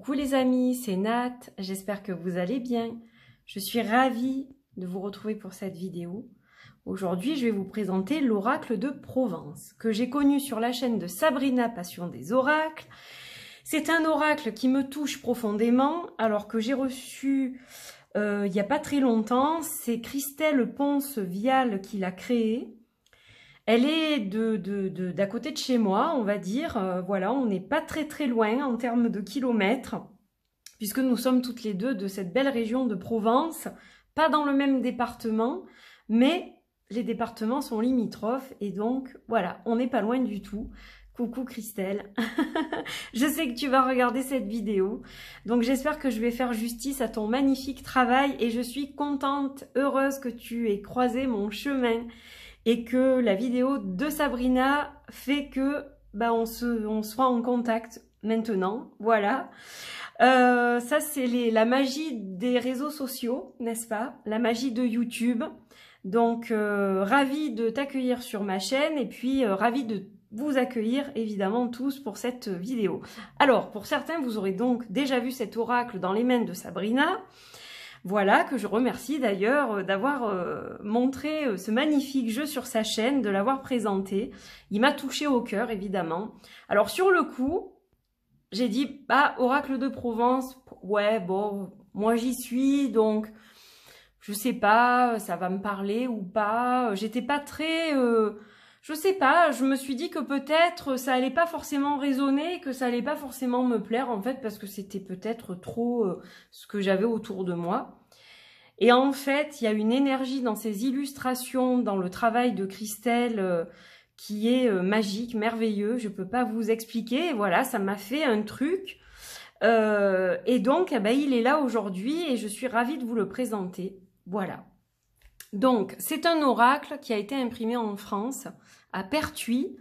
Coucou les amis, c'est Nat, j'espère que vous allez bien. Je suis ravie de vous retrouver pour cette vidéo. Aujourd'hui, je vais vous présenter l'oracle de Provence, que j'ai connu sur la chaîne de Sabrina Passion des Oracles. C'est un oracle qui me touche profondément, alors que j'ai reçu il n'y a pas très longtemps. C'est Christelle Ponce-Vial qui l'a créé. Elle est d'à côté de chez moi, on va dire. Voilà, on n'est pas très loin en termes de kilomètres, puisque nous sommes toutes les deux de cette belle région de Provence, pas dans le même département, mais les départements sont limitrophes, et donc voilà, on n'est pas loin du tout. Coucou Christelle, je sais que tu vas regarder cette vidéo, donc j'espère que je vais faire justice à ton magnifique travail, et je suis contente, heureuse que tu aies croisé mon chemin, et que la vidéo de Sabrina fait que on soit en contact maintenant, voilà. Ça c'est la magie des réseaux sociaux, n'est-ce pas? La magie de YouTube. Donc ravie de t'accueillir sur ma chaîne, et puis ravie de vous accueillir évidemment tous pour cette vidéo. Alors pour certains, vous aurez donc déjà vu cet oracle dans les mains de Sabrina. Voilà, que je remercie d'ailleurs d'avoir montré ce magnifique jeu sur sa chaîne, de l'avoir présenté. Il m'a touché au cœur, évidemment. Alors sur le coup, j'ai dit, oracle de Provence, ouais, bon, moi j'y suis, donc je sais pas, ça va me parler ou pas. J'étais pas très... je sais pas, je me suis dit que peut-être ça allait pas forcément résonner, que ça allait pas forcément me plaire en fait, parce que c'était peut-être trop ce que j'avais autour de moi. Et en fait, il y a une énergie dans ces illustrations, dans le travail de Christelle qui est magique, merveilleux, je peux pas vous expliquer. Et voilà, ça m'a fait un truc. Et donc, il est là aujourd'hui et je suis ravie de vous le présenter. Voilà. Donc, c'est un oracle qui a été imprimé en France, à Pertuis.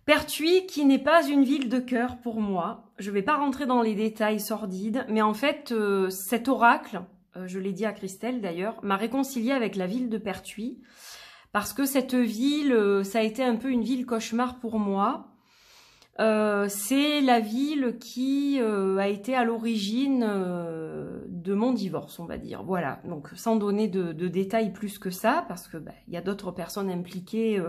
Pertuis qui n'est pas une ville de cœur pour moi. Je ne vais pas rentrer dans les détails sordides, mais en fait, cet oracle, je l'ai dit à Christelle d'ailleurs, m'a réconciliée avec la ville de Pertuis. Parce que cette ville, ça a été un peu une ville cauchemar pour moi. C'est la ville qui a été à l'origine de mon divorce, on va dire. Voilà, donc sans donner de détails plus que ça, parce que y a d'autres personnes impliquées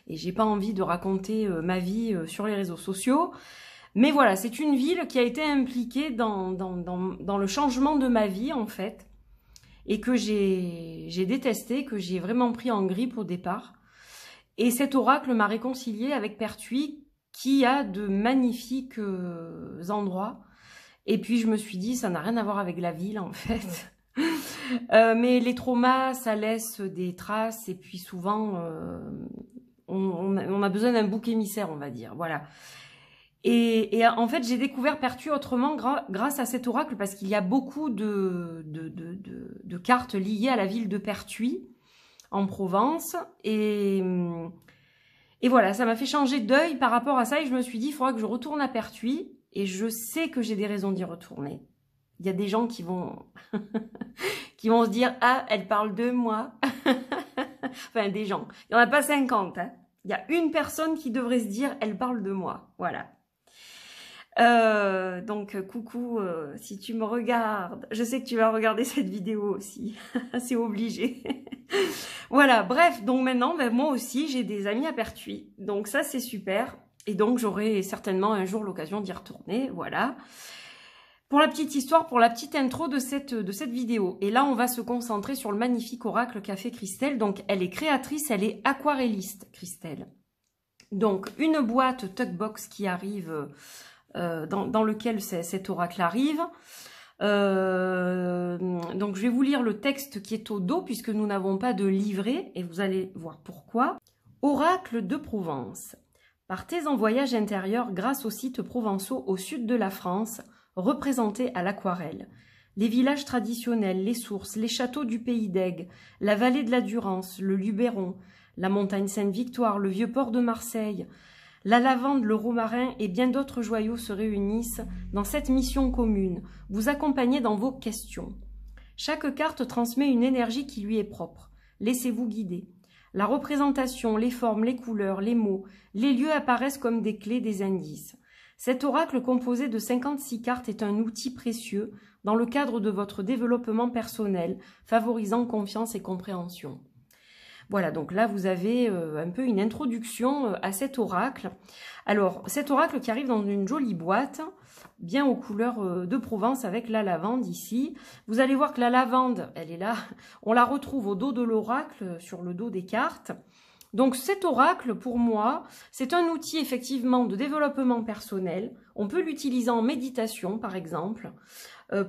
et j'ai pas envie de raconter ma vie sur les réseaux sociaux. Mais voilà, c'est une ville qui a été impliquée dans le changement de ma vie en fait, et que j'ai détesté, que j'ai vraiment pris en grippe au départ. Et cet oracle m'a réconciliée avec Pertuis, qui a de magnifiques endroits. Et puis je me suis dit, ça n'a rien à voir avec la ville en fait. Mais les traumas, ça laisse des traces, et puis souvent, on a besoin d'un bouc émissaire, on va dire. Voilà. Et en fait, j'ai découvert Pertuis autrement grâce à cet oracle, parce qu'il y a beaucoup de cartes liées à la ville de Pertuis, en Provence. Et voilà, ça m'a fait changer d'œil par rapport à ça, et je me suis dit, il faudra que je retourne à Pertuis, et je sais que j'ai des raisons d'y retourner. Il y a des gens qui vont qui vont se dire, ah, elle parle de moi. Enfin, des gens. Il n'y en a pas 50, hein. Il y a une personne qui devrait se dire, elle parle de moi. Voilà. Donc coucou, si tu me regardes, je sais que tu vas regarder cette vidéo aussi, c'est obligé. Voilà, bref, donc maintenant, moi aussi, j'ai des amis à Pertuis, donc ça c'est super, et donc j'aurai certainement un jour l'occasion d'y retourner, voilà. Pour la petite histoire, pour la petite intro de cette vidéo, et là on va se concentrer sur le magnifique oracle qu'a fait Christelle. Donc elle est créatrice, elle est aquarelliste, Christelle. Donc une boîte Tuckbox qui arrive... dans lequel cet oracle arrive. Donc je vais vous lire le texte qui est au dos, puisque nous n'avons pas de livret, et vous allez voir pourquoi. Oracle de Provence. Partez en voyage intérieur grâce aux sites provençaux au sud de la France, représentés à l'aquarelle. Les villages traditionnels, les sources, les châteaux du pays d'Aigues, la vallée de la Durance, le Luberon, la montagne Sainte-Victoire, le vieux port de Marseille, la lavande, le romarin et bien d'autres joyaux se réunissent dans cette mission commune, vous accompagner dans vos questions. Chaque carte transmet une énergie qui lui est propre. Laissez-vous guider. La représentation, les formes, les couleurs, les mots, les lieux apparaissent comme des clés, des indices. Cet oracle composé de 56 cartes est un outil précieux dans le cadre de votre développement personnel, favorisant confiance et compréhension. Voilà, donc là vous avez un peu une introduction à cet oracle. Alors, cet oracle qui arrive dans une jolie boîte, bien aux couleurs de Provence avec la lavande ici. Vous allez voir que la lavande, elle est là, on la retrouve au dos de l'oracle, sur le dos des cartes. Donc cet oracle, pour moi, c'est un outil effectivement de développement personnel. On peut l'utiliser en méditation, par exemple,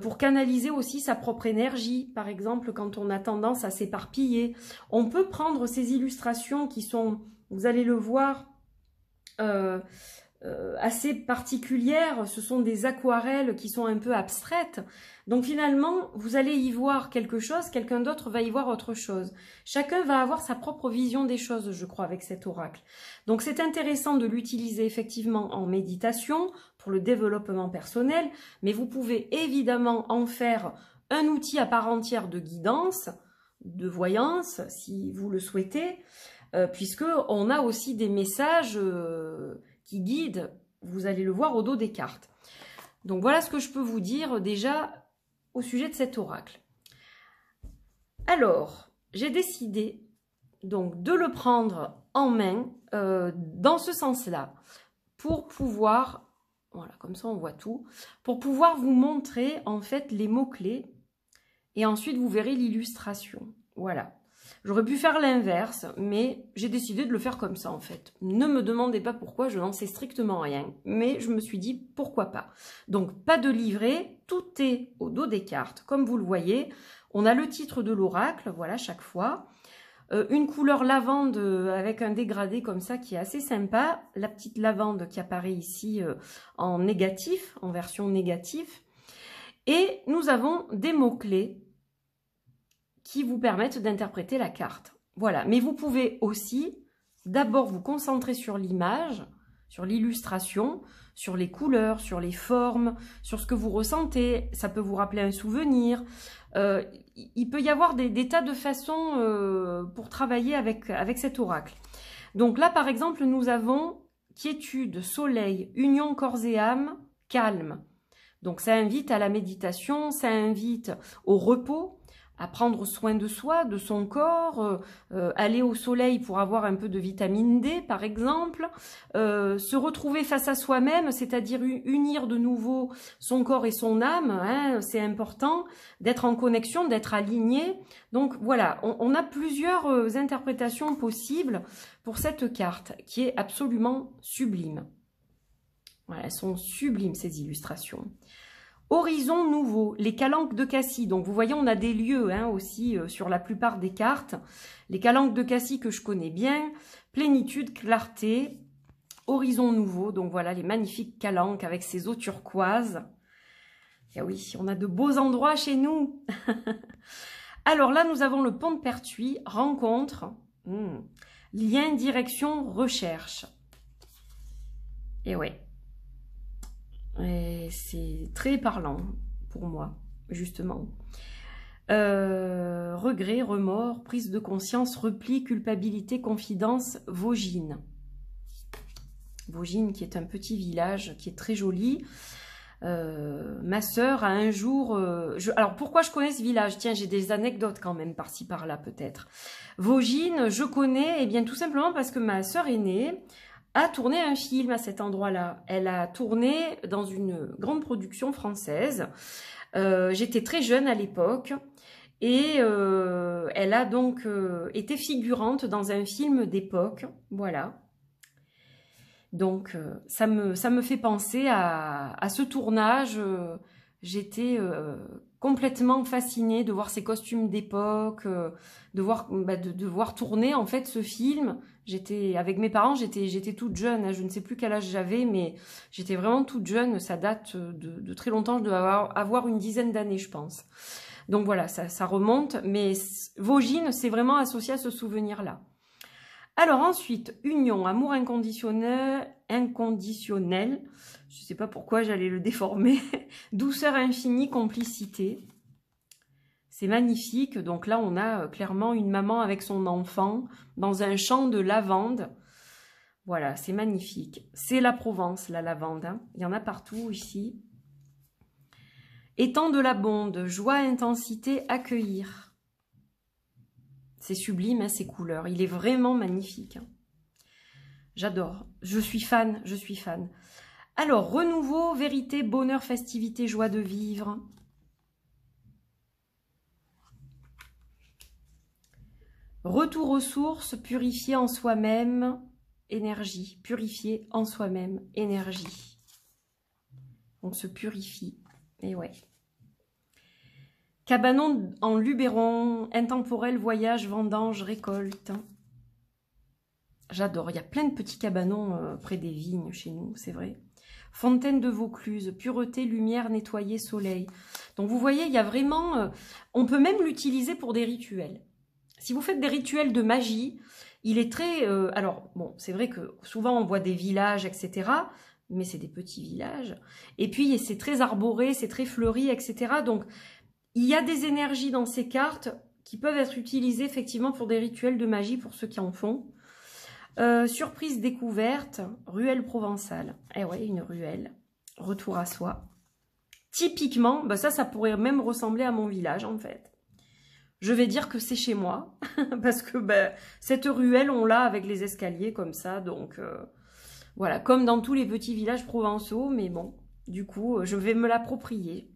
pour canaliser aussi sa propre énergie, par exemple, quand on a tendance à s'éparpiller. On peut prendre ces illustrations qui sont, vous allez le voir, assez particulières. Ce sont des aquarelles qui sont un peu abstraites. Donc finalement, vous allez y voir quelque chose, quelqu'un d'autre va y voir autre chose. Chacun va avoir sa propre vision des choses, je crois, avec cet oracle. Donc c'est intéressant de l'utiliser effectivement en méditation, pour le développement personnel, mais vous pouvez évidemment en faire un outil à part entière de guidance, de voyance, si vous le souhaitez, puisque on a aussi des messages qui guident, vous allez le voir au dos des cartes. Donc voilà ce que je peux vous dire déjà au sujet de cet oracle. Alors, j'ai décidé donc de le prendre en main dans ce sens-là, pour pouvoir, voilà, comme ça on voit tout, pour pouvoir vous montrer en fait les mots-clés, et ensuite vous verrez l'illustration. Voilà. J'aurais pu faire l'inverse, mais j'ai décidé de le faire comme ça en fait. Ne me demandez pas pourquoi, je n'en sais strictement rien. Mais je me suis dit, pourquoi pas. Donc, pas de livret, tout est au dos des cartes. Comme vous le voyez, on a le titre de l'oracle, voilà, chaque fois. Une couleur lavande avec un dégradé comme ça qui est assez sympa. La petite lavande qui apparaît ici en négatif, en version négative. Et nous avons des mots-clés qui vous permettent d'interpréter la carte. Voilà, mais vous pouvez aussi d'abord vous concentrer sur l'image, sur l'illustration, sur les couleurs, sur les formes, sur ce que vous ressentez. Ça peut vous rappeler un souvenir. Il peut y avoir des tas de façons pour travailler avec cet oracle. Donc là, par exemple, nous avons quiétude, soleil, union corps et âme, calme. Donc ça invite à la méditation, ça invite au repos, à prendre soin de soi, de son corps, aller au soleil pour avoir un peu de vitamine D, par exemple, se retrouver face à soi-même, c'est-à-dire unir de nouveau son corps et son âme, hein, c'est important, d'être en connexion, d'être aligné. Donc voilà, on a plusieurs interprétations possibles pour cette carte, qui est absolument sublime. Voilà, elles sont sublimes, ces illustrations. Horizon nouveau, les calanques de Cassis. Donc vous voyez, on a des lieux hein, aussi sur la plupart des cartes. Les calanques de Cassis que je connais bien. Plénitude, clarté, horizon nouveau. Donc voilà, les magnifiques calanques avec ces eaux turquoises. Et oui, on a de beaux endroits chez nous. Alors là, nous avons le pont de Pertuis, rencontre, lien, direction, recherche. Et ouais. C'est très parlant pour moi, justement. Regret, remords, prise de conscience, repli, culpabilité, confidence, Vaugines. Vaugines qui est un petit village qui est très joli. Ma sœur a un jour... alors pourquoi je connais ce village? Tiens, j'ai des anecdotes quand même par-ci par-là peut-être. Vaugines, je connais, eh bien tout simplement parce que ma sœur aînée a tourné un film à cet endroit-là. Elle a tourné dans une grande production française. J'étais très jeune à l'époque et elle a donc été figurante dans un film d'époque. Voilà. Donc ça me fait penser à ce tournage. J'étais complètement fascinée de voir ces costumes d'époque, de voir tourner en fait ce film. J'étais avec mes parents, j'étais toute jeune, hein, je ne sais plus quel âge j'avais, mais j'étais vraiment toute jeune. Ça date de très longtemps, je dois avoir une dizaine d'années, je pense. Donc voilà, ça remonte. Mais Vaugines, c'est vraiment associé à ce souvenir-là. Alors ensuite, union, amour inconditionnel. Je ne sais pas pourquoi j'allais le déformer. Douceur infinie, complicité. C'est magnifique. Donc là, on a clairement une maman avec son enfant dans un champ de lavande. Voilà, c'est magnifique. C'est la Provence, la lavande. Hein. Il y en a partout ici. Étant de la bonde, joie, intensité, accueillir. C'est sublime, hein, ces couleurs. Il est vraiment magnifique. Hein. J'adore. Je suis fan, je suis fan. Alors, renouveau, vérité, bonheur, festivité, joie de vivre. Retour aux sources, purifier en soi-même, énergie. Purifier en soi-même, énergie. On se purifie. Et ouais. Cabanon en Luberon, intemporel, voyage, vendange, récolte. J'adore. Il y a plein de petits cabanons près des vignes chez nous, c'est vrai. Fontaine de Vaucluse, pureté, lumière, nettoyer, soleil. Donc vous voyez, il y a vraiment... on peut même l'utiliser pour des rituels. Si vous faites des rituels de magie, il est très... alors, bon, c'est vrai que souvent on voit des villages, etc. Mais c'est des petits villages. Et puis, c'est très arboré, c'est très fleuri, etc. Donc, il y a des énergies dans ces cartes qui peuvent être utilisées effectivement pour des rituels de magie, pour ceux qui en font. Surprise découverte, ruelle provençale. Eh ouais, une ruelle. Retour à soi. Typiquement, bah ça pourrait même ressembler à mon village, en fait. Je vais dire que c'est chez moi, parce que bah, cette ruelle, on l'a avec les escaliers comme ça, donc voilà, comme dans tous les petits villages provençaux, mais bon, du coup, je vais me l'approprier.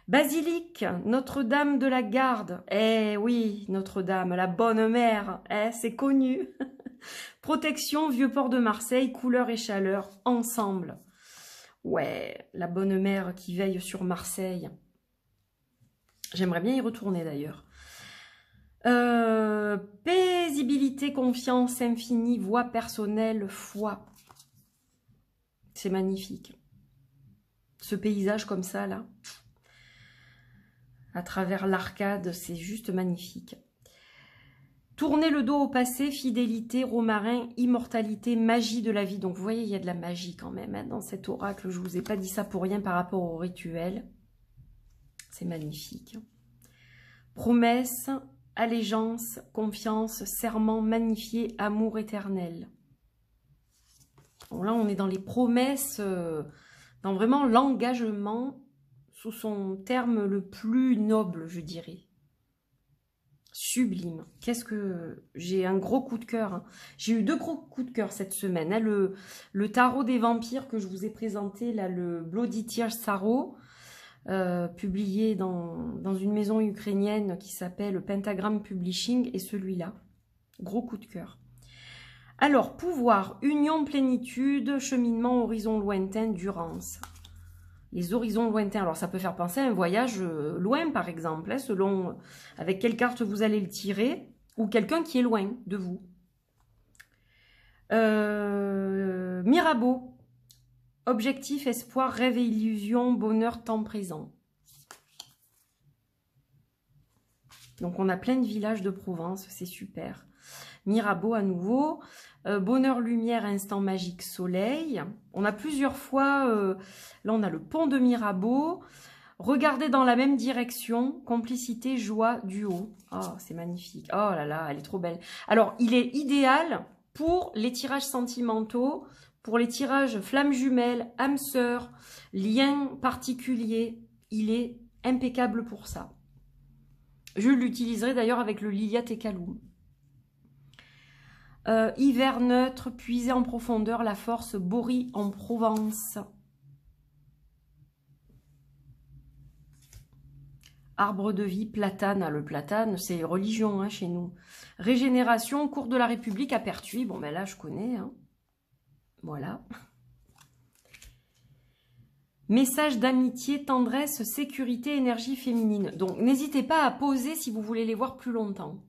Basilique, Notre-Dame de la Garde, eh oui, Notre-Dame, la bonne mère, eh, c'est connu. Protection, Vieux-Port de Marseille, couleur et chaleur, ensemble. Ouais, la bonne mère qui veille sur Marseille. J'aimerais bien y retourner d'ailleurs. Paisibilité, confiance, infinie, voix personnelle, foi. C'est magnifique. Ce paysage comme ça, là, à travers l'arcade, c'est juste magnifique. Tourner le dos au passé, fidélité, romarin, immortalité, magie de la vie. Donc vous voyez, il y a de la magie quand même hein, dans cet oracle. Je ne vous ai pas dit ça pour rien par rapport au rituel. C'est magnifique. Promesse, allégeance, confiance, serment magnifié, amour éternel. Bon, là, on est dans les promesses, dans vraiment l'engagement sous son terme le plus noble, je dirais. Sublime. Qu'est-ce que... J'ai un gros coup de cœur. Hein. J'ai eu 2 gros coups de cœur cette semaine. Hein. Le tarot des vampires que je vous ai présenté, là, le Bloody Tears Tarot, publié dans une maison ukrainienne qui s'appelle Pentagram Publishing, et celui-là. Gros coup de cœur. Alors, pouvoir, union, plénitude, cheminement, horizon lointain, durance. Les horizons lointains, alors ça peut faire penser à un voyage loin par exemple, hein, selon avec quelle carte vous allez le tirer, ou quelqu'un qui est loin de vous. Mirabeau, objectif, espoir, rêve et illusion, bonheur, temps présent. Donc on a plein de villages de Provence, c'est super. Mirabeau à nouveau, bonheur, lumière, instant magique, soleil. On a plusieurs fois, là on a le pont de Mirabeau. Regardez dans la même direction, complicité, joie, duo. Oh, c'est magnifique. Oh là là, elle est trop belle. Alors, il est idéal pour les tirages sentimentaux, pour les tirages flammes jumelles, âmes sœurs, liens particuliers. Il est impeccable pour ça. Je l'utiliserai d'ailleurs avec le Lilia Tekaloum. Hiver neutre, puiser en profondeur la force, Bory en Provence. Arbre de vie, platane. Le platane, c'est religion hein, chez nous. Régénération, cours de la République à Pertuis. Bon, ben là, je connais. Hein. Voilà. Message d'amitié, tendresse, sécurité, énergie féminine. Donc, n'hésitez pas à poser si vous voulez les voir plus longtemps.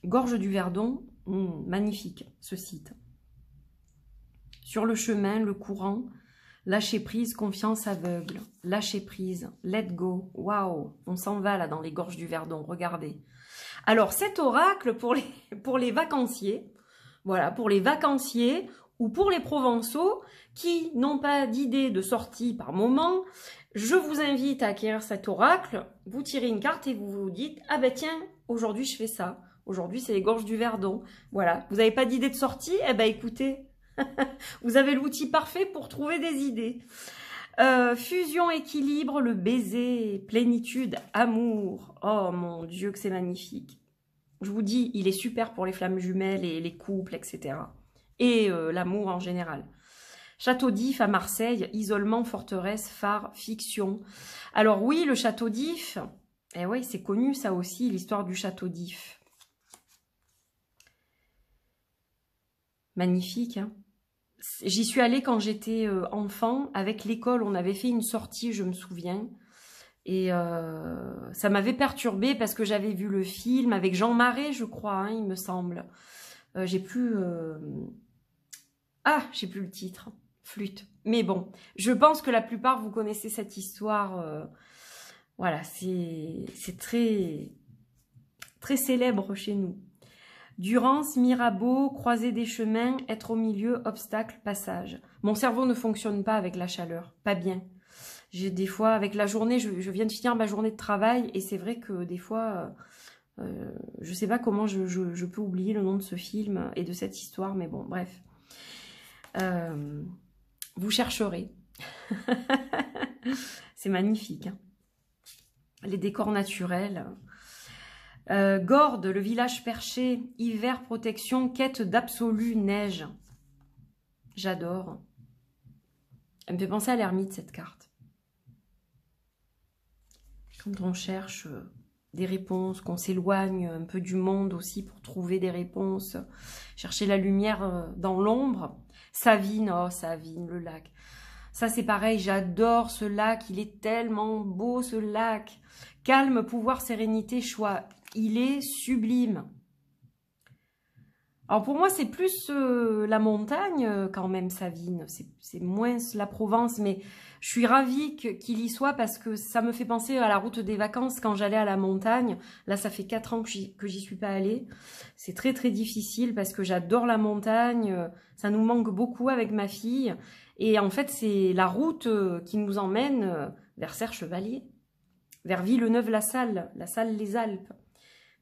Gorge du Verdon, magnifique ce site. Sur le chemin, le courant, lâcher prise, confiance aveugle, lâcher prise, let go, waouh, on s'en va là dans les gorges du Verdon, regardez. Alors cet oracle pour les vacanciers, voilà, pour les vacanciers ou pour les Provençaux qui n'ont pas d'idée de sortie par moment, je vous invite à acquérir cet oracle, vous tirez une carte et vous vous dites, ah ben tiens, aujourd'hui je fais ça. Aujourd'hui, c'est les gorges du Verdon. Voilà, vous n'avez pas d'idée de sortie? Eh ben écoutez, vous avez l'outil parfait pour trouver des idées. Fusion, équilibre, le baiser, plénitude, amour. Oh mon Dieu que c'est magnifique. Je vous dis, il est super pour les flammes jumelles et les couples, etc. Et l'amour en général. Château d'If à Marseille, isolement, forteresse, phare, fiction. Alors oui, le château d'If, eh oui, c'est connu ça aussi, l'histoire du château d'If. Magnifique, hein. J'y suis allée quand j'étais enfant. Avec l'école, on avait fait une sortie, je me souviens. Et ça m'avait perturbée parce que j'avais vu le film avec Jean Marais, je crois, hein, il me semble. J'ai plus... Ah, j'ai plus le titre. Flûte. Mais bon, je pense que la plupart, vous connaissez cette histoire. Voilà, c'est très, très célèbre chez nous. Durance, Mirabeau, croiser des chemins, être au milieu, obstacle, passage. Mon cerveau ne fonctionne pas avec la chaleur, pas bien. J'ai des fois, avec la journée, je viens de finir ma journée de travail et c'est vrai que des fois, je sais pas comment je peux oublier le nom de ce film et de cette histoire, mais bon, bref. Vous chercherez. C'est magnifique, hein. Les décors naturels. Gordes, le village perché, hiver, protection, quête d'absolu, neige. J'adore. Elle me fait penser à l'ermite, cette carte. Quand on cherche des réponses, qu'on s'éloigne un peu du monde aussi pour trouver des réponses, chercher la lumière dans l'ombre. Savine, oh Savine, le lac. Ça c'est pareil, j'adore ce lac, il est tellement beau ce lac. Calme, pouvoir, sérénité, choix. Il est sublime. Alors pour moi, c'est plus la montagne quand même, Savine. C'est moins la Provence, mais je suis ravie qu'il y soit parce que ça me fait penser à la route des vacances quand j'allais à la montagne. Là, ça fait 4 ans que j'y suis pas allée. C'est très très difficile parce que j'adore la montagne. Ça nous manque beaucoup avec ma fille. Et en fait, c'est la route qui nous emmène vers Serre-Chevalier, vers Villeneuve-la-Salle, la Salle les Alpes.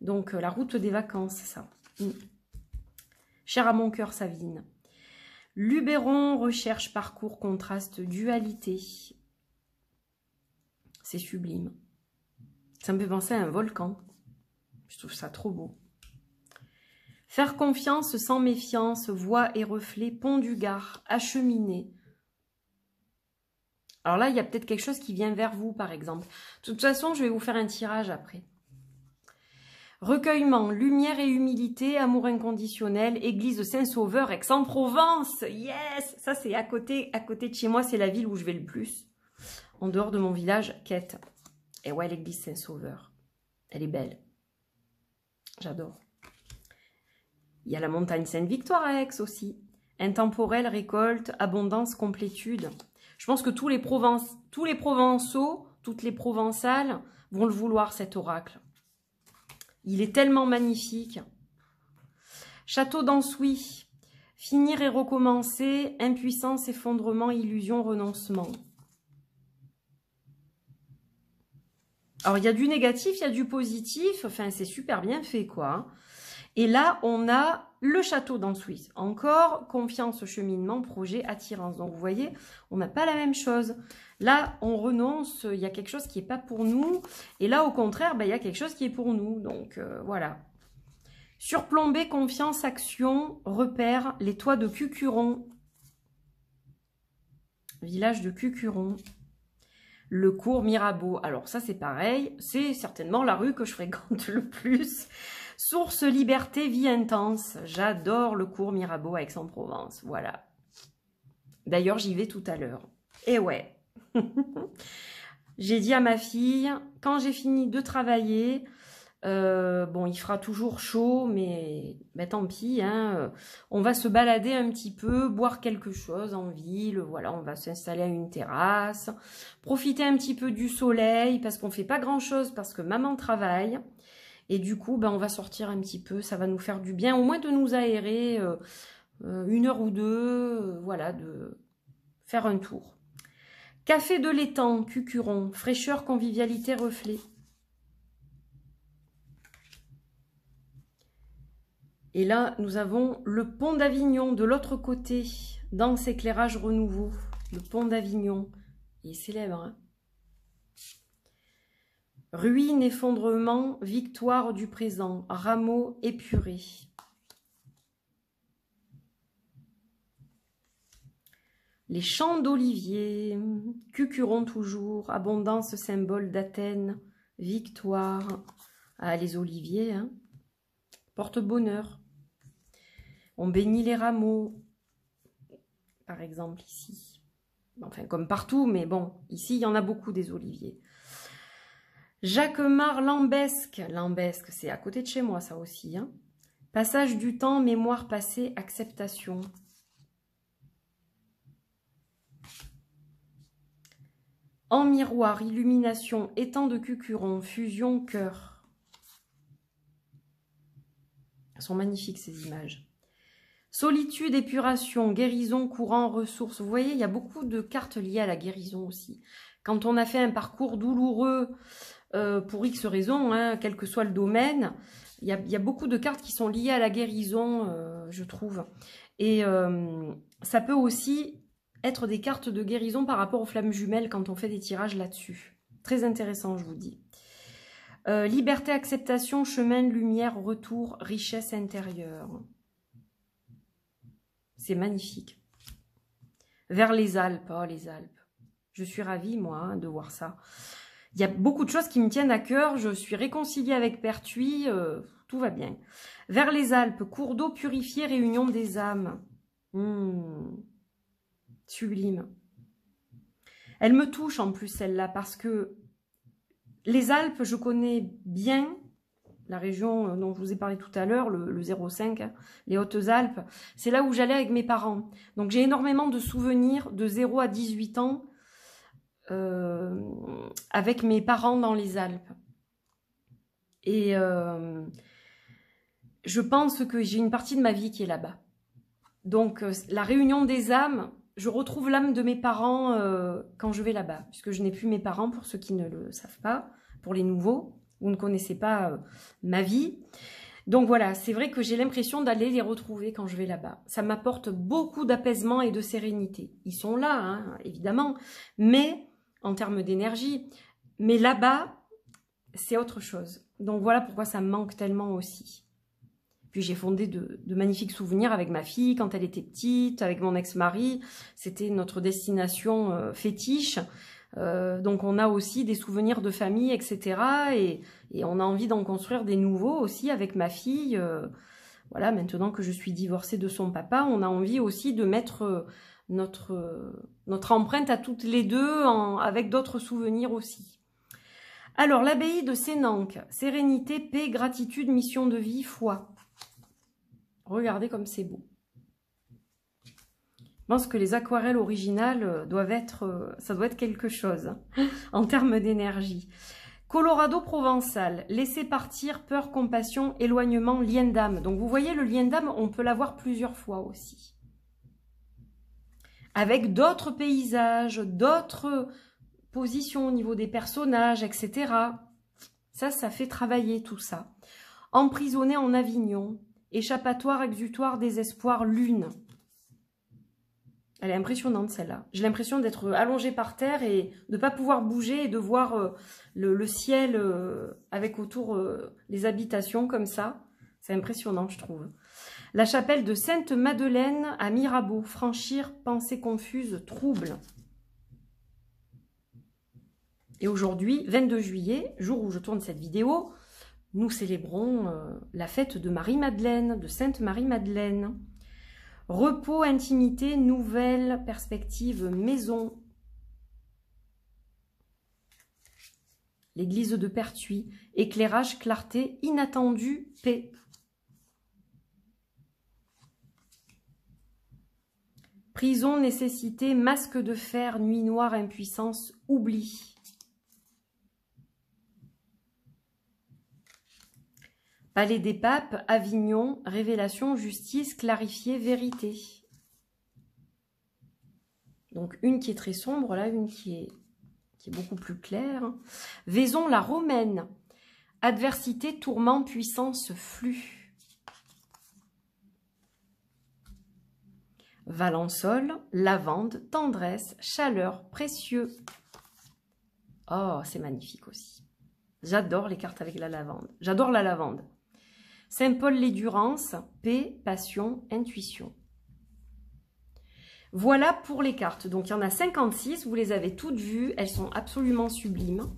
Donc, la route des vacances, ça. Cher à mon cœur, Savine. Luberon, recherche, parcours, contraste, dualité. C'est sublime. Ça me fait penser à un volcan. Je trouve ça trop beau. Faire confiance sans méfiance, voix et reflet, pont du Gard, acheminer. Alors là, il y a peut-être quelque chose qui vient vers vous, par exemple. De toute façon, je vais vous faire un tirage après. Recueillement, lumière et humilité, amour inconditionnel, église de Saint-Sauveur, Aix-en-Provence. Yes! Ça, c'est à côté de chez moi, c'est la ville où je vais le plus. En dehors de mon village, Quête. Et ouais, l'église Saint-Sauveur. Elle est belle. J'adore. Il y a la montagne Sainte-Victoire à Aix aussi. Intemporel, récolte, abondance, complétude. Je pense que tous les Provençaux, toutes les Provençales vont le vouloir, cet oracle. Il est tellement magnifique. Château d'Ensouis. Finir et recommencer. Impuissance, effondrement, illusion, renoncement. Alors, il y a du négatif, il y a du positif. Enfin, c'est super bien fait, quoi. Et là, on a le château d'Ensouis. Encore, confiance, cheminement, projet, attirance. Donc, vous voyez, on n'a pas la même chose. Là, on renonce, il y a quelque chose qui n'est pas pour nous. Et là, au contraire, il y a quelque chose qui est pour nous. Donc, voilà. Surplombé, confiance, action, repère, les toits de Cucuron. Village de Cucuron. Le cours Mirabeau. Alors, ça, c'est pareil. C'est certainement la rue que je fréquente le plus. Source, liberté, vie intense. J'adore le cours Mirabeau à Aix-en-Provence. Voilà. D'ailleurs, j'y vais tout à l'heure. Et ouais. J'ai dit à ma fille, quand j'ai fini de travailler, bon, il fera toujours chaud, mais tant pis, hein, on va se balader un petit peu, boire quelque chose en ville, voilà, on va s'installer à une terrasse, profiter un petit peu du soleil, parce qu'on fait pas grand-chose, parce que maman travaille, et du coup, on va sortir un petit peu, ça va nous faire du bien, au moins de nous aérer 1 heure ou 2, voilà, de faire un tour. Café de l'étang, Cucuron, fraîcheur, convivialité, reflet. Et là, nous avons le pont d'Avignon de l'autre côté, dans cet éclairage renouveau. Le pont d'Avignon, il est célèbre, hein. Ruine, effondrement, victoire du présent, rameaux épurés. Les champs d'oliviers, Cucuron toujours, abondance symbole d'Athènes, victoire. Ah, les oliviers, hein, porte bonheur. On bénit les rameaux, par exemple ici. Enfin, comme partout, mais bon, ici, il y en a beaucoup des oliviers. Jacquemart Lambesque, Lambesque, c'est à côté de chez moi, ça aussi, hein. Passage du temps, mémoire passée, acceptation. En miroir, illumination, étang de Cucuron, fusion, cœur. Elles sont magnifiques ces images. Solitude, épuration, guérison, courant, ressources. Vous voyez, il y a beaucoup de cartes liées à la guérison aussi. Quand on a fait un parcours douloureux pour X raisons, hein, quel que soit le domaine, il y a beaucoup de cartes qui sont liées à la guérison, je trouve. Et ça peut aussi être des cartes de guérison par rapport aux flammes jumelles quand on fait des tirages là-dessus. Très intéressant, je vous dis. Liberté, acceptation, chemin, lumière, retour, richesse intérieure. C'est magnifique. Vers les Alpes, oh les Alpes. Je suis ravie, moi, hein, de voir ça. Il y a beaucoup de choses qui me tiennent à cœur. Je suis réconciliée avec Pertuis, tout va bien. Vers les Alpes, cours d'eau purifié, réunion des âmes. Sublime. Elle me touche en plus celle-là parce que les Alpes, je connais bien la région dont je vous ai parlé tout à l'heure, le 05, hein, les Hautes-Alpes. C'est là où j'allais avec mes parents. Donc j'ai énormément de souvenirs de 0 à 18 ans avec mes parents dans les Alpes. Et je pense que j'ai une partie de ma vie qui est là-bas. Donc la réunion des âmes, je retrouve l'âme de mes parents quand je vais là-bas, puisque je n'ai plus mes parents, pour ceux qui ne le savent pas, pour les nouveaux, vous ne connaissez pas ma vie. Donc voilà, c'est vrai que j'ai l'impression d'aller les retrouver quand je vais là-bas. Ça m'apporte beaucoup d'apaisement et de sérénité. Ils sont là, hein, évidemment, mais en termes d'énergie. Mais là-bas, c'est autre chose. Donc voilà pourquoi ça me manque tellement aussi. Puis j'ai fondé de magnifiques souvenirs avec ma fille quand elle était petite, avec mon ex-mari. C'était notre destination fétiche. Donc on a aussi des souvenirs de famille, etc. Et on a envie d'en construire des nouveaux aussi avec ma fille. Voilà, maintenant que je suis divorcée de son papa, on a envie aussi de mettre notre empreinte à toutes les deux avec d'autres souvenirs aussi. Alors, l'abbaye de Sénanque, sérénité, paix, gratitude, mission de vie, foi. Regardez comme c'est beau. Je pense que les aquarelles originales doivent être, ça doit être quelque chose en termes d'énergie. Colorado provençal, laisser partir, peur, compassion, éloignement, lien d'âme. Donc vous voyez, le lien d'âme, on peut l'avoir plusieurs fois aussi. Avec d'autres paysages, d'autres positions au niveau des personnages, etc. Ça fait travailler tout ça. Emprisonné en Avignon, échappatoire, exutoire, désespoir, lune. Elle est impressionnante celle-là. J'ai l'impression d'être allongée par terre et de ne pas pouvoir bouger et de voir le ciel avec autour les habitations comme ça. C'est impressionnant, je trouve. La chapelle de Sainte-Madeleine à Mirabeau. Franchir, pensée confuse, trouble. Et aujourd'hui, 22 juillet, jour où je tourne cette vidéo, nous célébrons la fête de Marie-Madeleine, de Sainte-Marie-Madeleine. Repos, intimité, nouvelle perspective, maison. L'église de Pertuis, éclairage, clarté, inattendu, paix. Prison, nécessité, masque de fer, nuit noire, impuissance, oubli. Palais des papes, Avignon, révélation, justice, clarifier, vérité. Donc une qui est très sombre, là une qui est beaucoup plus claire. Vaison, la romaine, adversité, tourment, puissance, flux. Valençol, lavande, tendresse, chaleur, précieux. Oh, c'est magnifique aussi. J'adore les cartes avec la lavande. J'adore la lavande. Saint-Paul, l'endurance, paix, passion, intuition. Voilà pour les cartes. Donc, il y en a 56. Vous les avez toutes vues. Elles sont absolument sublimes.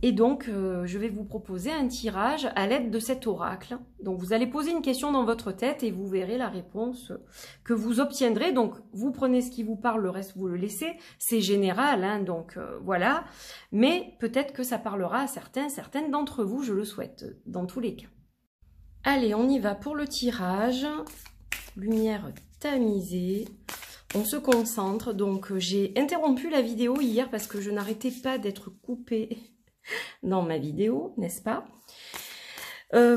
Et donc, je vais vous proposer un tirage à l'aide de cet oracle. Donc, vous allez poser une question dans votre tête et vous verrez la réponse que vous obtiendrez. Donc, vous prenez ce qui vous parle, le reste, vous le laissez. C'est général, hein, donc voilà. Mais peut-être que ça parlera à certaines d'entre vous, je le souhaite, dans tous les cas. Allez, on y va pour le tirage. Lumière tamisée. On se concentre. Donc, j'ai interrompu la vidéo hier parce que je n'arrêtais pas d'être coupée dans ma vidéo, n'est-ce pas,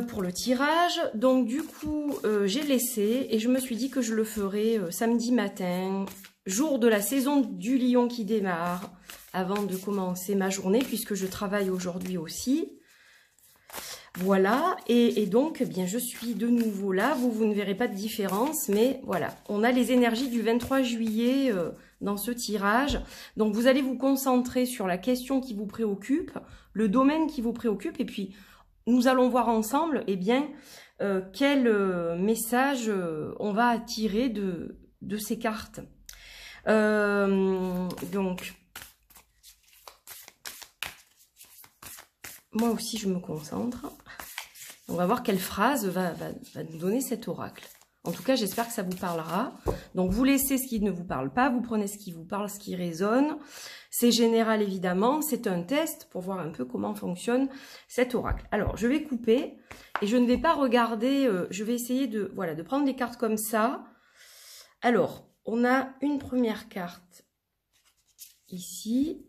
pour le tirage. Donc du coup, j'ai laissé et je me suis dit que je le ferai samedi matin, jour de la saison du lion qui démarre, avant de commencer ma journée, puisque je travaille aujourd'hui aussi. Voilà, et donc, eh bien, je suis de nouveau là. Vous ne verrez pas de différence, mais voilà, on a les énergies du 23 juillet dans ce tirage. Donc, vous allez vous concentrer sur la question qui vous préoccupe, le domaine qui vous préoccupe, et puis, nous allons voir ensemble, eh bien, quel message on va tirer de ces cartes. Donc, moi aussi, je me concentre. On va voir quelle phrase va nous donner cet oracle. En tout cas, j'espère que ça vous parlera. Donc, vous laissez ce qui ne vous parle pas, vous prenez ce qui vous parle, ce qui résonne. C'est général, évidemment. C'est un test pour voir un peu comment fonctionne cet oracle. Alors, je vais couper et je ne vais pas regarder. Je vais essayer de prendre des cartes comme ça. Alors, on a une première carte ici.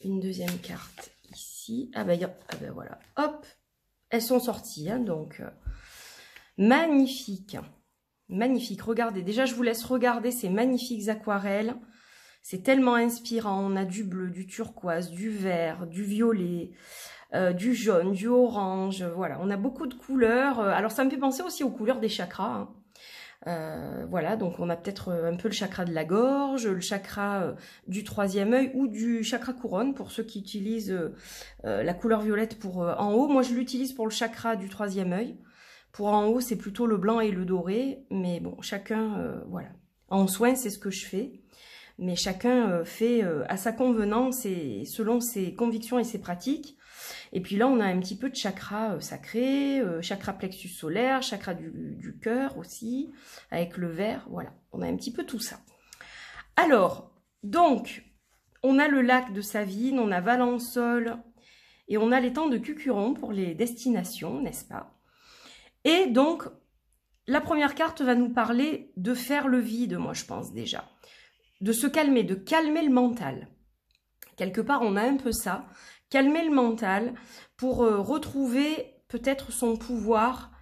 Une deuxième carte ici. Ah ben voilà, hop, elles sont sorties, hein, donc magnifique, magnifique. Regardez, déjà je vous laisse regarder ces magnifiques aquarelles. C'est tellement inspirant. On a du bleu, du turquoise, du vert, du violet, du jaune, du orange. Voilà, on a beaucoup de couleurs. Alors ça me fait penser aussi aux couleurs des chakras, hein. Voilà, donc on a peut-être un peu le chakra de la gorge, le chakra du troisième œil ou du chakra couronne pour ceux qui utilisent la couleur violette pour en haut. Moi, je l'utilise pour le chakra du troisième œil. Pour en haut, c'est plutôt le blanc et le doré. Mais bon, chacun, voilà. En soin, c'est ce que je fais. Mais chacun fait à sa convenance et selon ses convictions et ses pratiques. Et puis là, on a un petit peu de chakra sacré, chakra plexus solaire, chakra du cœur aussi, avec le vert. Voilà, on a un petit peu tout ça. Alors, donc, on a le lac de Savine, on a Valençol et on a l'étang de Cucuron pour les destinations, n'est-ce pas? Et donc, la première carte va nous parler de faire le vide, moi je pense déjà. De se calmer, de calmer le mental. Quelque part, on a un peu ça. Calmer le mental pour retrouver peut-être son pouvoir.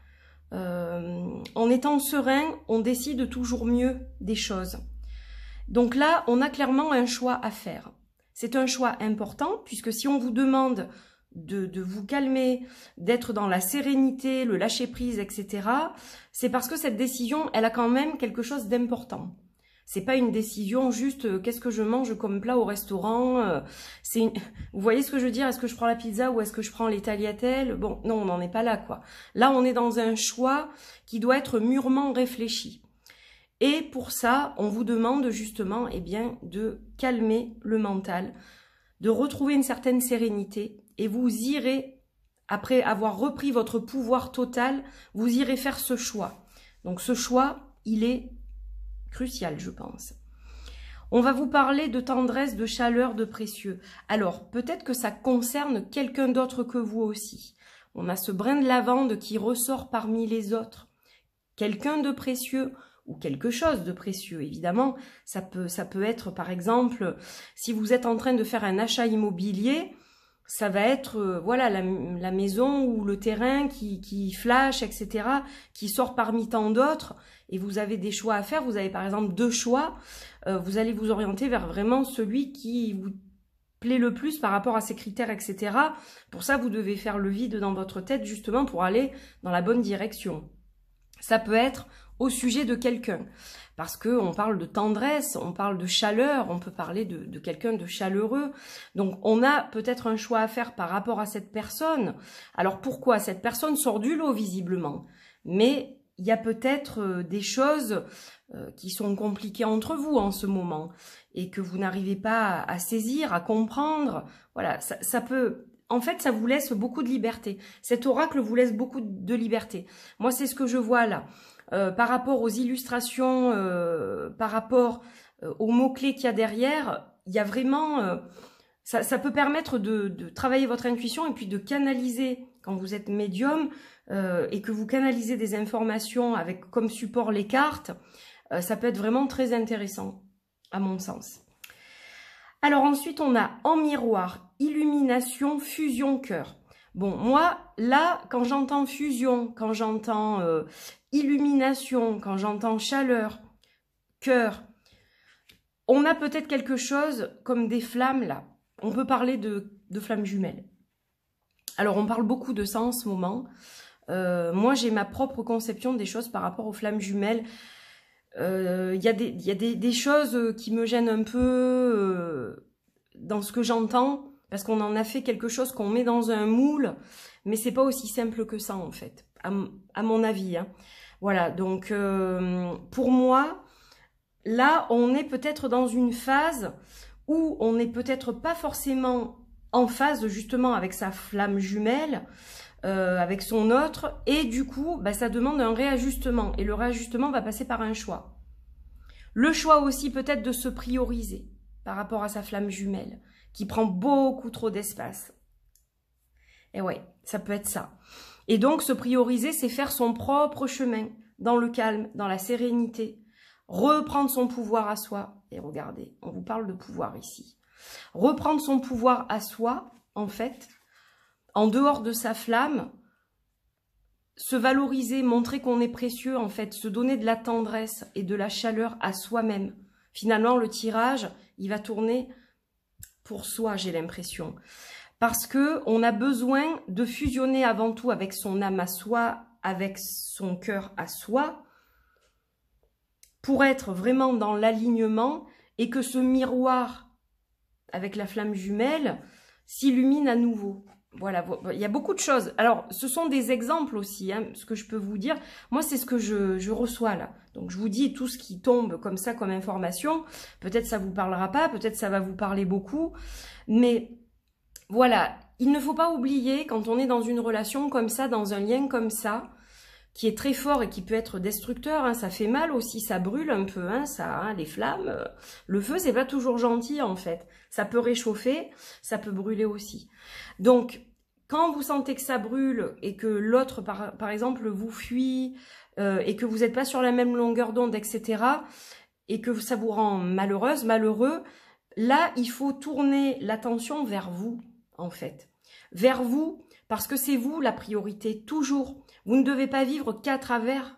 En étant serein, on décide toujours mieux des choses. Donc là, on a clairement un choix à faire. C'est un choix important puisque si on vous demande de vous calmer, d'être dans la sérénité, le lâcher-prise, etc., c'est parce que cette décision, elle a quand même quelque chose d'important. C'est pas une décision juste qu'est-ce que je mange comme plat au restaurant. Vous voyez ce que je veux dire? Est-ce que je prends la pizza ou est-ce que je prends les tagliatelles? Bon, non, on n'en est pas là, quoi. Là, on est dans un choix qui doit être mûrement réfléchi. Et pour ça, on vous demande justement, eh bien, de calmer le mental, de retrouver une certaine sérénité. Et vous irez, après avoir repris votre pouvoir total, vous irez faire ce choix. Donc ce choix, il est crucial, je pense. On va vous parler de tendresse, de chaleur, de précieux. Alors, peut-être que ça concerne quelqu'un d'autre que vous aussi. On a ce brin de lavande qui ressort parmi les autres. Quelqu'un de précieux ou quelque chose de précieux, évidemment. Ça peut être, par exemple, si vous êtes en train de faire un achat immobilier, ça va être voilà la maison ou le terrain qui flash, etc., qui sort parmi tant d'autres, et vous avez des choix à faire. Vous avez par exemple 2 choix, vous allez vous orienter vers vraiment celui qui vous plaît le plus par rapport à ses critères, etc. Pour ça, vous devez faire le vide dans votre tête justement pour aller dans la bonne direction. Ça peut être au sujet de quelqu'un, parce qu'on parle de tendresse, on parle de chaleur, on peut parler de quelqu'un de chaleureux. Donc on a peut-être un choix à faire par rapport à cette personne. Alors pourquoi? Cette personne sort du lot visiblement, mais il y a peut-être des choses qui sont compliquées entre vous en ce moment et que vous n'arrivez pas à saisir, à comprendre. Voilà, ça peut... En fait, ça vous laisse beaucoup de liberté. Cet oracle vous laisse beaucoup de liberté. Moi, c'est ce que je vois là. Par rapport aux illustrations, par rapport aux mots-clés qu'il y a derrière, il y a vraiment... ça peut permettre de travailler votre intuition et puis de canaliser, quand vous êtes médium, et que vous canalisez des informations avec comme support les cartes, ça peut être vraiment très intéressant, à mon sens. Alors ensuite, on a en miroir, illumination, fusion, cœur. Bon, moi, là, quand j'entends fusion, quand j'entends illumination, quand j'entends chaleur, cœur, on a peut-être quelque chose comme des flammes, là. On peut parler de flammes jumelles. Alors, on parle beaucoup de ça en ce moment. Moi, j'ai ma propre conception des choses par rapport aux flammes jumelles. Il y a des choses qui me gênent un peu dans ce que j'entends, parce qu'on en a fait quelque chose qu'on met dans un moule, mais c'est pas aussi simple que ça en fait, à mon avis. Hein. Voilà, donc pour moi, là, on est peut-être dans une phase où on n'est peut-être pas forcément en phase justement avec sa flamme jumelle, avec son autre, et du coup, bah, ça demande un réajustement, et le réajustement va passer par un choix. Le choix aussi peut-être de se prioriser par rapport à sa flamme jumelle, qui prend beaucoup trop d'espace. Et ouais, ça peut être ça. Et donc, se prioriser, c'est faire son propre chemin, dans le calme, dans la sérénité, reprendre son pouvoir à soi. Et regardez, on vous parle de pouvoir ici. Reprendre son pouvoir à soi, en fait, en dehors de sa flamme, se valoriser, montrer qu'on est précieux, en fait, se donner de la tendresse et de la chaleur à soi-même. Finalement, le tirage, il va tourner pour soi, j'ai l'impression. Parce que on a besoin de fusionner avant tout avec son âme à soi, avec son cœur à soi, pour être vraiment dans l'alignement et que ce miroir avec la flamme jumelle s'illumine à nouveau. Voilà, il y a beaucoup de choses. Alors, ce sont des exemples aussi, hein, ce que je peux vous dire. Moi, c'est ce que je reçois là. Donc, je vous dis tout ce qui tombe comme ça, comme information. Peut-être ça vous parlera pas, peut-être ça va vous parler beaucoup. Mais voilà, il ne faut pas oublier, quand on est dans une relation comme ça, dans un lien comme ça, qui est très fort et qui peut être destructeur, hein, ça fait mal aussi, ça brûle un peu, hein, ça, hein, les flammes, le feu c'est pas toujours gentil en fait, ça peut réchauffer, ça peut brûler aussi. Donc quand vous sentez que ça brûle et que l'autre par exemple vous fuit et que vous n'êtes pas sur la même longueur d'onde, etc., et que ça vous rend malheureuse, malheureux, là il faut tourner l'attention vers vous en fait, vers vous, parce que c'est vous la priorité, toujours. Vous ne devez pas vivre qu'à travers,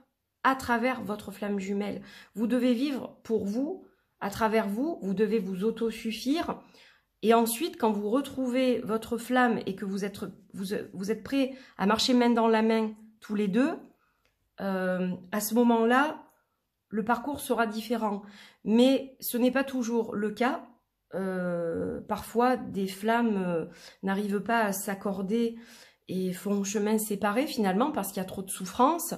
votre flamme jumelle. Vous devez vivre pour vous, à travers vous, vous devez vous autosuffire. Et ensuite, quand vous retrouvez votre flamme et que vous êtes prêts à marcher main dans la main tous les deux, à ce moment-là, le parcours sera différent. Mais ce n'est pas toujours le cas. Parfois, des flammes n'arrivent pas à s'accorder et font chemin séparé finalement parce qu'il y a trop de souffrance.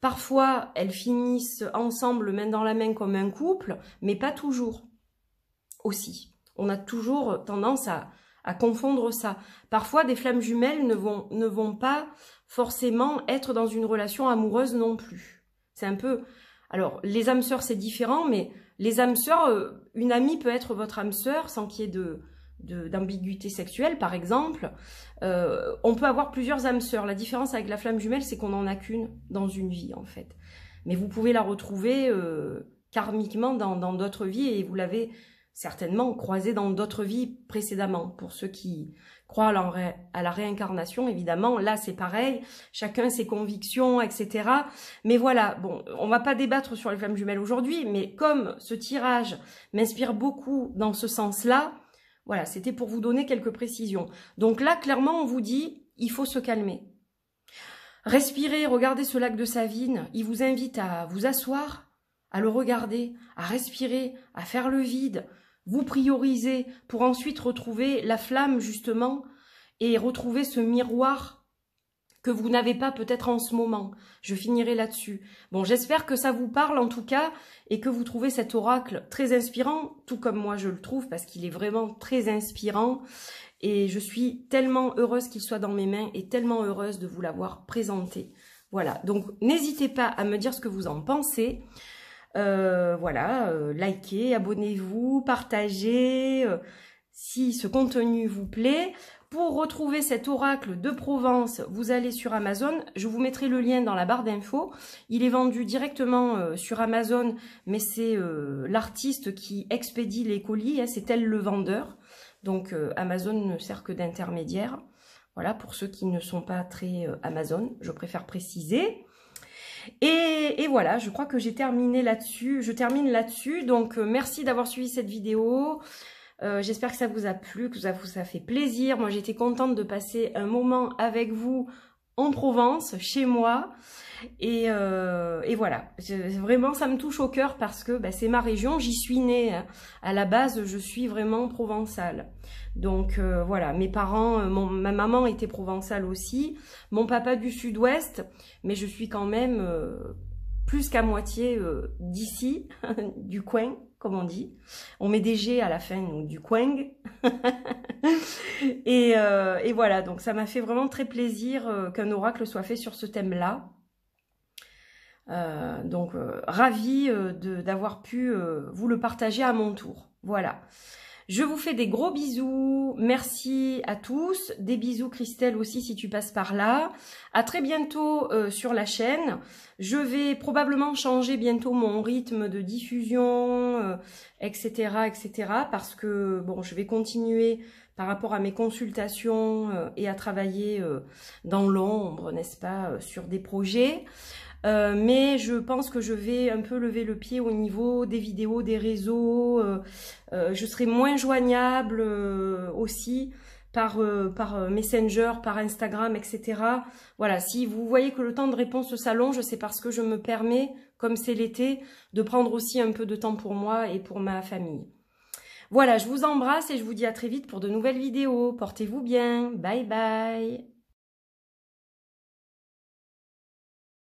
Parfois, elles finissent ensemble, main dans la main comme un couple, mais pas toujours aussi. On a toujours tendance à confondre ça. Parfois, des flammes jumelles ne vont pas forcément être dans une relation amoureuse non plus. C'est un peu... Alors, les âmes sœurs, c'est différent, mais les âmes sœurs, une amie peut être votre âme sœur sans qu'il y ait d'ambiguïté sexuelle, par exemple. On peut avoir plusieurs âmes sœurs. La différence avec la flamme jumelle, c'est qu'on n'en a qu'une dans une vie, en fait. Mais vous pouvez la retrouver karmiquement dans d'autres vies et vous l'avez certainement croisée dans d'autres vies précédemment. Pour ceux qui croient à la réincarnation, évidemment, là, c'est pareil. Chacun ses convictions, etc. Mais voilà, bon, on va pas débattre sur les flammes jumelles aujourd'hui, mais comme ce tirage m'inspire beaucoup dans ce sens-là, voilà, c'était pour vous donner quelques précisions. Donc là, clairement, on vous dit, il faut se calmer. Respirez, regardez ce lac de Savine. Il vous invite à vous asseoir, à le regarder, à respirer, à faire le vide, vous prioriser pour ensuite retrouver la flamme justement et retrouver ce miroir que vous n'avez pas peut-être en ce moment. Je finirai là-dessus. Bon, j'espère que ça vous parle en tout cas et que vous trouvez cet oracle très inspirant, tout comme moi je le trouve parce qu'il est vraiment très inspirant et je suis tellement heureuse qu'il soit dans mes mains et tellement heureuse de vous l'avoir présenté. Voilà, donc n'hésitez pas à me dire ce que vous en pensez. Voilà, likez, abonnez-vous, partagez si ce contenu vous plaît. Pour retrouver cet oracle de Provence, vous allez sur Amazon. Je vous mettrai le lien dans la barre d'infos. Il est vendu directement sur Amazon, mais c'est l'artiste qui expédie les colis, hein, c'est elle le vendeur. Donc Amazon ne sert que d'intermédiaire. Voilà, pour ceux qui ne sont pas très Amazon, je préfère préciser. Et voilà, je crois que j'ai terminé là-dessus. Je termine là-dessus. Donc merci d'avoir suivi cette vidéo. J'espère que ça vous a plu, que ça vous a fait plaisir. Moi, j'étais contente de passer un moment avec vous en Provence, chez moi. Et voilà, vraiment, ça me touche au cœur parce que c'est ma région. J'y suis née. Hein. À la base, je suis vraiment provençale. Donc voilà, mes parents, ma maman était provençale aussi. Mon papa du sud-ouest. Mais je suis quand même plus qu'à moitié d'ici, du coin. Comme on dit. On met des G à la fin, donc du coing. et voilà, donc ça m'a fait vraiment très plaisir qu'un oracle soit fait sur ce thème-là. Donc, ravie d'avoir pu vous le partager à mon tour. Voilà. Je vous fais des gros bisous. Merci à tous. Des bisous Christelle aussi si tu passes par là. À très bientôt sur la chaîne. Je vais probablement changer bientôt mon rythme de diffusion, etc., etc. Parce que bon, je vais continuer par rapport à mes consultations et à travailler dans l'ombre, n'est-ce pas, sur des projets. Mais je pense que je vais un peu lever le pied au niveau des vidéos, des réseaux. Je serai moins joignable aussi par Messenger, par Instagram, etc. Voilà, si vous voyez que le temps de réponse s'allonge, c'est parce que je me permets, comme c'est l'été, de prendre aussi un peu de temps pour moi et pour ma famille. Voilà, je vous embrasse et je vous dis à très vite pour de nouvelles vidéos. Portez-vous bien. Bye bye.